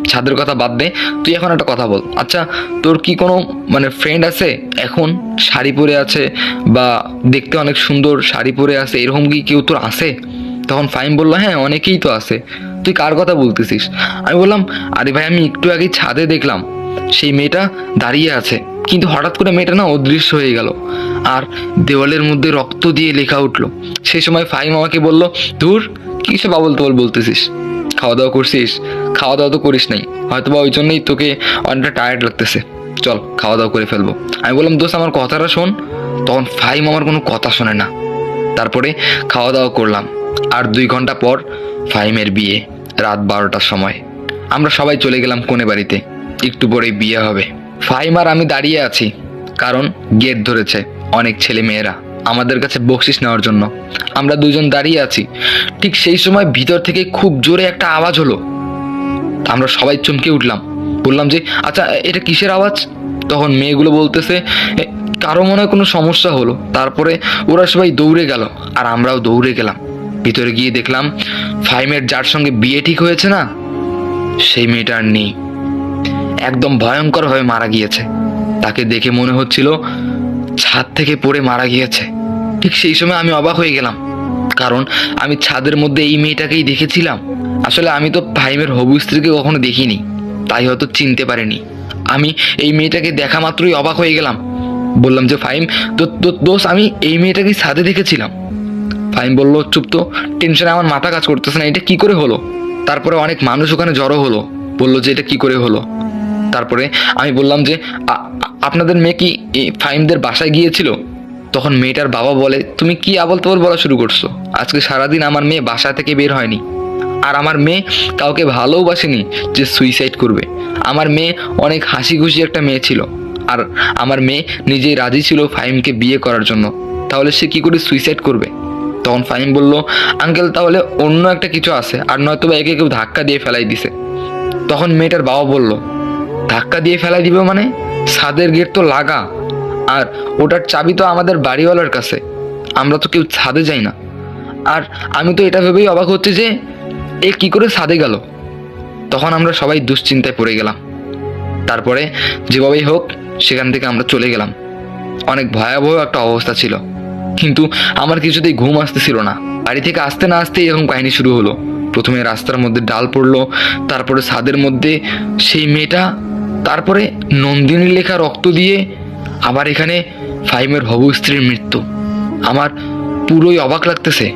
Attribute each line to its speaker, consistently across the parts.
Speaker 1: ছাদের কথা বাদ দে, তুই এখন একটা কথা বল। আচ্ছা, তোর কি কোনো মানে ফ্রেন্ড আছে এখন শাড়ি পরে আছে, বা দেখতে অনেক সুন্দর শাড়ি পরে আছে, এরকম কি কেউ তোর আছে? তখন ফাহিম বললো, হ্যাঁ অনেকেই তো আছে, তুই কার কথা বলতেছিস? আমি বললাম, আরে ভাই আমি একটু আগেই ছাদে দেখলাম সেই মেয়েটা দাঁড়িয়ে আছে, কিন্তু হঠাৎ করে মেয়েটা না অদৃশ্য হয়ে গেল, আর দেওয়ালের মধ্যে রক্ত দিয়ে লেখা উঠলো। সেই সময় ফাহিম আমাকে বলল, ধুর কিসব আবল তাবল বলতেছিস, খাওয়া দাওয়া করছিস? খাওয়া দাওয়া তো করিস নাই, হয়তো বা ওই জন্যই তোকে অনেকটা টায়ার্ড লাগতেছে, চল খাওয়া দাওয়া করে ফেলবো। আমি বললাম, দোস্ত আমার কথাটা শোন। তখন ফাহিম আমার কোনো কথা শোনে না। তারপরে খাওয়া দাওয়া করলাম, আর 2 ঘন্টা পর ফাহিমের বিয়ে, রাত 12টার সময়। আমরা সবাই চলে গেলাম কোণে বাড়িতে, একটু পরেই বিয়ে হবে। ফাহিম আর আমি দাঁড়িয়ে আছি, কারণ গেট ধরেছে অনেক ছেলে মেয়েরা আমাদের কাছে বকশিস নেওয়ার জন্য। আমরা দুজন দাঁড়িয়ে আছি, ঠিক সেই সময় ভিতর থেকে খুব জোরে একটা আওয়াজ হলো। আমরা সবাই চমকে উঠলাম, বললাম যে আচ্ছা এটা কিসের আওয়াজ? তখন মেয়েগুলো বলতেছে, কারো মনে হয় কোনো সমস্যা হলো। তারপরে ওরা সবাই দৌড়ে গেল, আর আমরাও দৌড়ে গেলাম। ভিতরে গিয়ে দেখলাম ফাহিমের যার সঙ্গে বিয়ে ঠিক হয়েছে না, সেই মেয়েটা আর নেই, একদম ভয়ঙ্করভাবে মারা গিয়েছে। তাকে দেখে মনে হচ্ছিল ছাদ থেকে পড়ে মারা গিয়েছে। ঠিক সেই সময় আমি অবাক হয়ে গেলাম, কারণ আমি ছাদের মধ্যে এই মেয়েটাকেই দেখেছিলাম। আসলে আমি তো ফাহিমের হবু স্ত্রীকে কখনো দেখিনি, তাই হয়তো চিনতে পারিনি। আমি এই মেয়েটাকে দেখা মাত্রই অবাক হয়ে গেলাম। বললাম যে ফাহিম, তো দোষ আমি এই মেয়েটাকেই ছাদে দেখেছিলাম। ফাহিম বলল, চুপ তো, টেনশনে আমার মাথা কাজ করতেছে না, এটা কি করে হলো? তারপরে অনেক মানুষ ওখানে জড়ো হলো, বললো যে এটা কি করে হলো। তারপরে আমি বললাম যে আপনাদের মেয়ে কি ফাহিমদের বাসায় গিয়েছিল? তখন মেয়েটার বাবা বলে, তুমি কি আবল তাবল বলা শুরু করছো? আজকে সারাদিন আমার মেয়ে বাসা থেকে বের হয়নি, আর আমার মেয়ে কাউকে ভালোবাসেনি যে সুইসাইড করবে। আমার মেয়ে অনেক হাসি খুশি একটা মেয়ে ছিল, আর আমার মেয়ে নিজেই রাজি ছিল ফাহিমকে বিয়ে করার জন্য, তাহলে সে কি করে সুইসাইড করবে? তখন ফাহিম বলল, আঙ্কেল তাহলে অন্য একটা কিছু আছে, আর নয়তো বা একে কেউ ধাক্কা দিয়ে ফেলাই দিছে। তখন মেয়েটার বাবা বলল, ধাক্কা দিয়ে ফেলাই দিবে মানে? ছাদের গেট তো লাগা, আর ওটার চাবি তো আমাদের বাড়িওয়ালার কাছে, আমরা তো কেউ ছাদে যাই না। আর আমি তো এটা ভেবেই অবাক হচ্ছে যে এ কি করে ছাদে গেল। তখন আমরা সবাই দুশ্চিন্তায় পড়ে গেলাম। তারপরে যেভাবেই হোক সেখান থেকে আমরা চলে গেলাম। অনেক ভয়াবহ একটা অবস্থা ছিল, কিন্তু আমার কিছুতেই ঘুম আসতেছিল না। বাড়ি থেকে আসতে না আসতে এরকম কাহিনী শুরু হলো। প্রথমে রাস্তার মধ্যে ডাল পড়লো, তারপরে ছাদের মধ্যে সেই মেয়েটা, তারপরে নন্দিনী লেখা রক্ত দিয়ে, আবার এখানে ফাহিমের হবু স্ত্রীর মৃত্যু। আমার পুরোই অবাক লাগতেছে,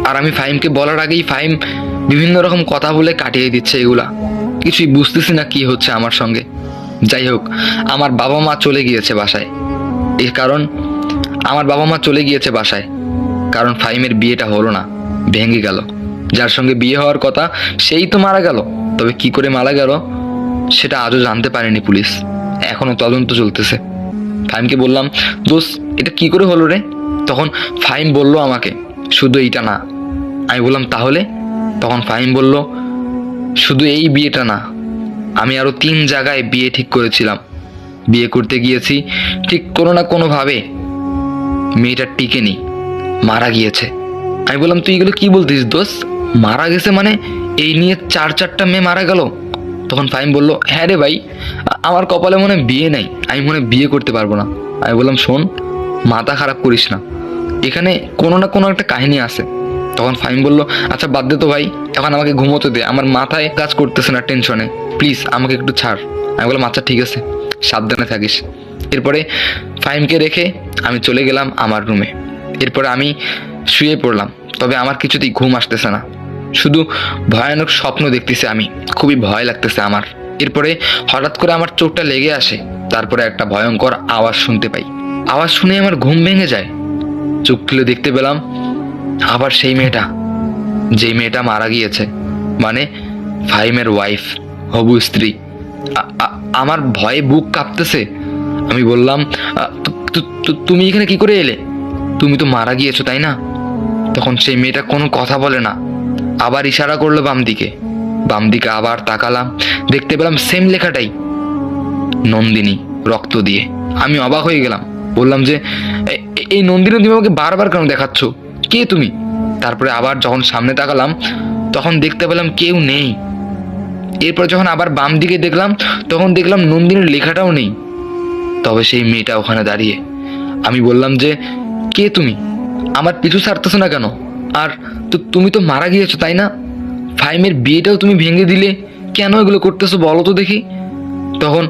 Speaker 1: আর আমি ফাহিমকে বলার আগেই ফাহিম বিভিন্ন রকম কথা বলে কাটিয়ে দিচ্ছে এগুলা। কিছুই বুঝতেছি না কি হচ্ছে আমার সঙ্গে। যাই হোক, আমার বাবা মা চলে গিয়েছে বাসায়। এর কারণ আমার বাবা মা চলে গিয়েছে বাসায় কারণ ফাহিমের বিয়েটা হলো না, ভেঙে গেল। যার সঙ্গে বিয়ে হওয়ার কথা সেই তো মারা গেল। তবে কি করে মারা গেল সেটা আজও জানতে পারেনি পুলিশ, এখনো তদন্ত চলতেছে। ফাহিমকে বললাম, দোস্ত এটা কি করে হলো রে? তখন ফাহিম বলল আমাকে, শুধু এইটা না। আমি বললাম তাহলে? তখন ফাহিম বলল, শুধু এই বিয়েটা না, আমি আরো 3 জায়গায় বিয়ে ঠিক করেছিলাম। বিয়ে করতে গিয়েছি, ঠিক কোনো না কোনোভাবে মেয়েটা টিকেনি, মারা গিয়েছে। আমি বললাম, তুই এগুলো কি বলতিস দোস্ত? মারা গেছে মানে? এই নিয়ে 4-4টা মেয়ে মারা গেল? তখন ফাহিম বলল, হ্যাঁ রে ভাই, আমার কপালে মনে হয় বিয়ে নাই, আমি মনে হয় বিয়ে করতে পারবো না। আমি বললাম, শোন, মাথা খারাপ করিস না, এখানে কোনো না কোনো একটা কাহিনী আছে। তখন ফাহিম বলল, আচ্ছা বাদ দে তো ভাই, এখন আমাকে ঘুমোতে দে, আমার মাথায় কাজ করতেছে না টেনশনে, প্লিজ আমাকে একটু ছাড়। আমি বললাম, আচ্ছা ঠিক আছে, সাবধানে থাকিস। এরপরে ফাহিমকে রেখে আমি চলে গেলাম আমার রুমে। এরপরে আমি শুয়ে পড়লাম, তবে আমার কিছুতেই ঘুম আসতেছে না, শুধু ভয়ানক স্বপ্ন দেখতেছি আমি, খুবই ভয় লাগতেছে আমার। এরপরে হঠাৎ করে আমার চোখটা লেগে আসে, তারপরে একটা ভয়ঙ্কর আওয়াজ শুনতে পাই। আওয়াজ শুনে আমার ঘুম ভেঙে যায়। চোখ খুলে দেখতে পেলাম আবার সেই মেয়েটা, যেই মেয়েটা মারা গিয়েছে, মানে ফাহিমের ওয়াইফ, হবু স্ত্রী। আমার ভয়ে বুক কাঁপতেছে। আমি বললাম, তুমি এখানে কি করে এলে? তুমি তো মারা গিয়েছো তাই না? তখন সেই মেয়েটা কোনো কথা বলে না, আবার ইশারা করলো বাম দিকে। বাম দিকে আবার তাকালাম, দেখতে পেলাম সেম লেখাটাই, নন্দিনী, রক্ত দিয়ে। আমি অবাক হয়ে গেলাম, বললাম যে এই নন্দিনী তুমি আমাকে বারবার কেন দেখাচ্ছ, কে তুমি? তারপরে আবার যখন সামনে তাকালাম তখন দেখতে পেলাম কেউ নেই, এরপর যখন আবার বাম দিকে দেখলাম, তখন দেখলাম নন্দিনীর লেখাটাও নেই। তবে সেই মেয়েটা ওখানে দাঁড়িয়ে। আমি বললাম যে, কে তুমি? আমার পিছু ছাড়তেছো না কেন? আর তুমি তো মারা গিয়েছো তাই না? ফাইমের বিয়েটাও তুমি ভেঙে দিলে, কেন এগুলো করতেছো বলো তো দেখি। তখন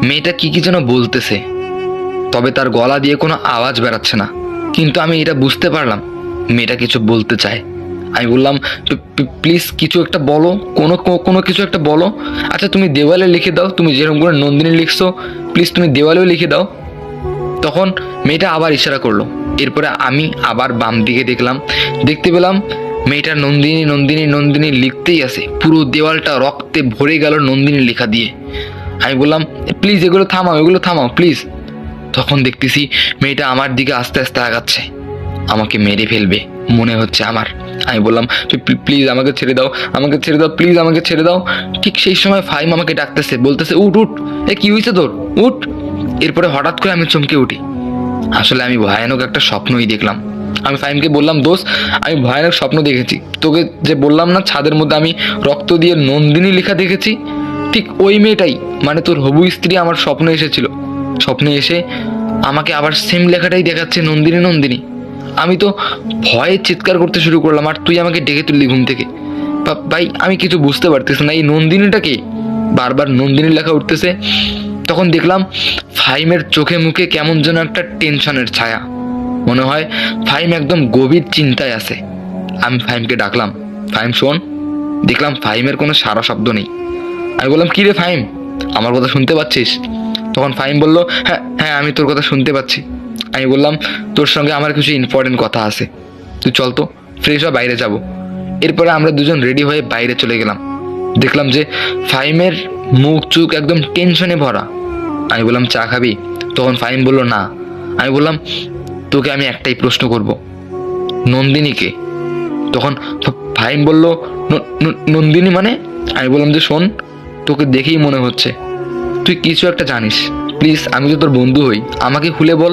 Speaker 1: মেয়েটা কি কি যেন বলতেছে, তবে তার গলা দিয়ে কোনো আওয়াজ বেরাচ্ছে না, কিন্তু আমি এটা বুঝতে পারলাম মেয়েটা কিছু বলতে চায়। আমি বললাম, প্লিজ কিছু একটা বলো, কোনো কোনো কিছু একটা বলো। আচ্ছা তুমি দেওয়ালে লিখে দাও, তুমি যেরকম করে নন্দিনী লিখছো, প্লিজ তুমি দেওয়ালেও লিখে দাও। তখন মেয়েটা আবার ইশারা করলো। এরপরে আমি আবার বাম দিকে দেখলাম, দেখতে পেলাম মেয়েটা নন্দিনী নন্দিনী নন্দিনী লিখতেই আছে, পুরো দেওয়ালটা রক্তে ভরে গেল নন্দিনী লেখা দিয়ে। আমি বললাম, প্লিজ এগুলো থামাও, এগুলো থামাও প্লিজ। তখন দেখতেছি মেয়েটা আমার দিকে আস্তে আস্তে আগাচ্ছে, আমাকে মেরে ফেলবে মনে হচ্ছে আমার। আমি বললাম, প্লিজ আমাকে ছেড়ে দাও, আমাকে ছেড়ে দাও, প্লিজ আমাকে ছেড়ে দাও। ঠিক সেই সময় ফাইম আমাকে ডাকতেছে, বলতেছে, উঠ উঠ, কি হয়েছে তোর, উঠ। এরপরে হঠাৎ করে আমি চমকে উঠি। আসলে আমি ভয়ানক একটা স্বপ্নই দেখলাম। আমি ফাইমকে বললাম, দোস্ত আমি ভয়ানক স্বপ্ন দেখেছি, তোকে যে বললাম না ছাদের মধ্যে আমি রক্ত দিয়ে নন্দিনী লেখা দেখেছি, ঠিক ওই মেয়েটাই, মানে তোর হবু স্ত্রী আমার স্বপ্নে এসেছিল। স্বপ্নে এসে আমাকে আবার সেম লেখাটাই দেখাচ্ছে, নন্দিনী নন্দিনী। আমি তো ভয়ে চিৎকার করতে শুরু করলাম, আর তুই আমাকে ডেকে তুললি ঘুম থেকে। ভাই আমি কিছু বুঝতে পারতেছি না, এই নন্দিনীটা কে? বারবার নন্দিনী লেখা উঠতেছে। তখন দেখলাম ফাইমের চোখে মুখে কেমন যেন একটা টেনশনের ছায়া, মনে হয় ফাইম একদম গভীর চিন্তায় আছে। আমি ফাইমকে ডাকলাম, ফাইম শোন। দেখলাম ফাইমের কোনো সারা শব্দ নেই। আমি বললাম, কি রে ফাইম, আমার কথা শুনতে পাচ্ছিস? তখন ফাইম বলল, হ্যাঁ হ্যাঁ আমি তোর কথা শুনতে পাচ্ছি। আমি বললাম, তোর সঙ্গে আমার কিছু ইম্পর্টেন্ট কথা আছে, তুই চল তো, ফ্রেশ হয়ে বাইরে যাব। এরপরে আমরা দুজন রেডি হয়ে বাইরে চলে গেলাম। দেখলাম যে ফাইমের মুখ চুখ একদম টেনশনে ভরা। আমি বললাম, চা খাবি? তখন ফাইম বলল, না। আমি বললাম, তোকে আমি একটাই প্রশ্ন করব, নন্দিনীকে? তখন ফাইম বলল, নন্দিনী মানে? আমি বললাম যে, শোন, তোকে দেখেই মনে হচ্ছে তুই কিছু একটা জানিস, প্লিজ আমি তো তোর বন্ধু হই, আমাকে খুলে বল।